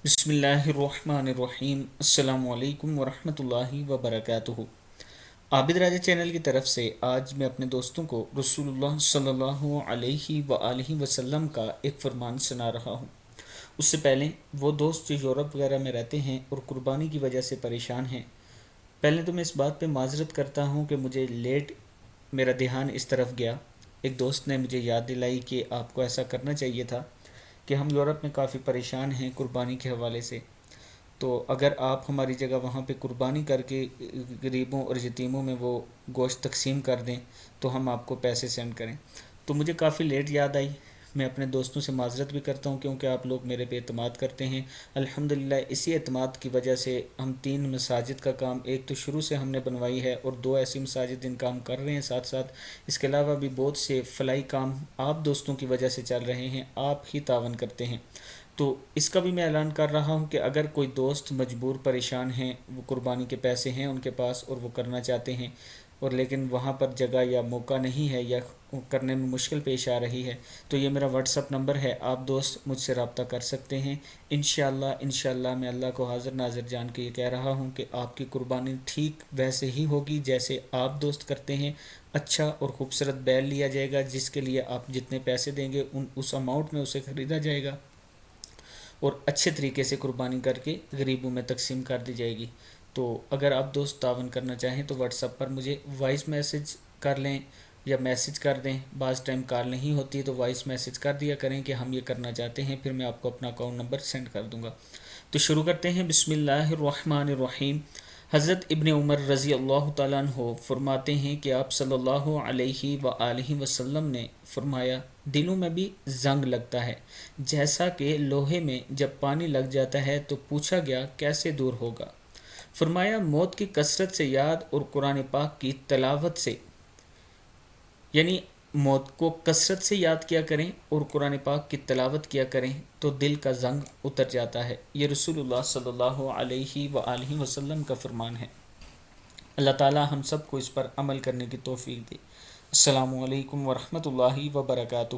بسم اللہ الرحمن الرحیم۔ السلام علیکم ورحمۃ اللہ وبرکاتہ۔ عابد راجہ چینل کی طرف سے آج میں اپنے دوستوں کو رسول اللہ صلی اللہ علیہ وآلہ وسلم کا ایک فرمان سنا رہا ہوں۔ اس سے پہلے وہ دوست جو یورپ وغیرہ میں رہتے ہیں اور قربانی کی وجہ سے پریشان ہیں، پہلے تو میں اس بات پہ معذرت کرتا ہوں کہ مجھے لیٹ میرا دھیان اس طرف گیا۔ ایک دوست نے مجھے یاد دلائی کہ آپ کو ایسا کرنا چاہیے تھا کہ ہم یورپ میں کافی پریشان ہیں قربانی کے حوالے سے، تو اگر آپ ہماری جگہ وہاں پہ قربانی کر کے غریبوں اور یتیموں میں وہ گوشت تقسیم کر دیں تو ہم آپ کو پیسے سینڈ کریں۔ تو مجھے کافی لیٹ یاد آئی۔ میں اپنے دوستوں سے معذرت بھی کرتا ہوں کیونکہ آپ لوگ میرے پہ اعتماد کرتے ہیں۔ الحمدللہ اسی اعتماد کی وجہ سے ہم 3 مساجد کا کام، ایک تو شروع سے ہم نے بنوائی ہے اور 2 ایسی مساجد ان کام کر رہے ہیں ساتھ ساتھ۔ اس کے علاوہ بھی بہت سے فلاحی کام آپ دوستوں کی وجہ سے چل رہے ہیں، آپ ہی تعاون کرتے ہیں۔ تو اس کا بھی میں اعلان کر رہا ہوں کہ اگر کوئی دوست مجبور پریشان ہیں، وہ قربانی کے پیسے ہیں ان کے پاس اور وہ کرنا چاہتے ہیں اور لیکن وہاں پر جگہ یا موقع نہیں ہے یا کرنے میں مشکل پیش آ رہی ہے، تو یہ میرا واٹس اپ نمبر ہے، آپ دوست مجھ سے رابطہ کر سکتے ہیں۔ انشاءاللہ میں اللہ کو حاضر ناظر جان کے یہ کہہ رہا ہوں کہ آپ کی قربانی ٹھیک ویسے ہی ہوگی جیسے آپ دوست کرتے ہیں۔ اچھا اور خوبصورت بیل لیا جائے گا جس کے لیے آپ جتنے پیسے دیں گے اس اماؤنٹ میں اسے خریدا جائے گا اور اچھے طریقے سے قربانی کر کے غریبوں میں تقسیم کر دی جائے گی۔ تو اگر آپ دوست تعاون کرنا چاہیں تو واٹس ایپ پر مجھے وائس میسج کر لیں یا میسج کر دیں۔ بعض ٹائم کال نہیں ہوتی تو وائس میسج کر دیا کریں کہ ہم یہ کرنا چاہتے ہیں، پھر میں آپ کو اپنا اکاؤنٹ نمبر سینڈ کر دوں گا۔ تو شروع کرتے ہیں۔ بسم اللہ الرحمن الرحیم۔ حضرت ابن عمر رضی اللہ تعالیٰ عنہ فرماتے ہیں کہ آپ صلی اللہ علیہ وآلہ وسلم نے فرمایا، دلوں میں بھی زنگ لگتا ہے جیسا کہ لوہے میں جب پانی لگ جاتا ہے، تو پوچھا گیا کیسے دور ہوگا؟ فرمایا موت کی کثرت سے یاد اور قرآن پاک کی تلاوت سے، یعنی موت کو کثرت سے یاد کیا کریں اور قرآن پاک کی تلاوت کیا کریں تو دل کا زنگ اتر جاتا ہے۔ یہ رسول اللہ صلی اللہ علیہ وآلہ وسلم کا فرمان ہے۔ اللہ تعالی ہم سب کو اس پر عمل کرنے کی توفیق دے۔ السلام علیکم ورحمۃ اللہ وبرکاتہ۔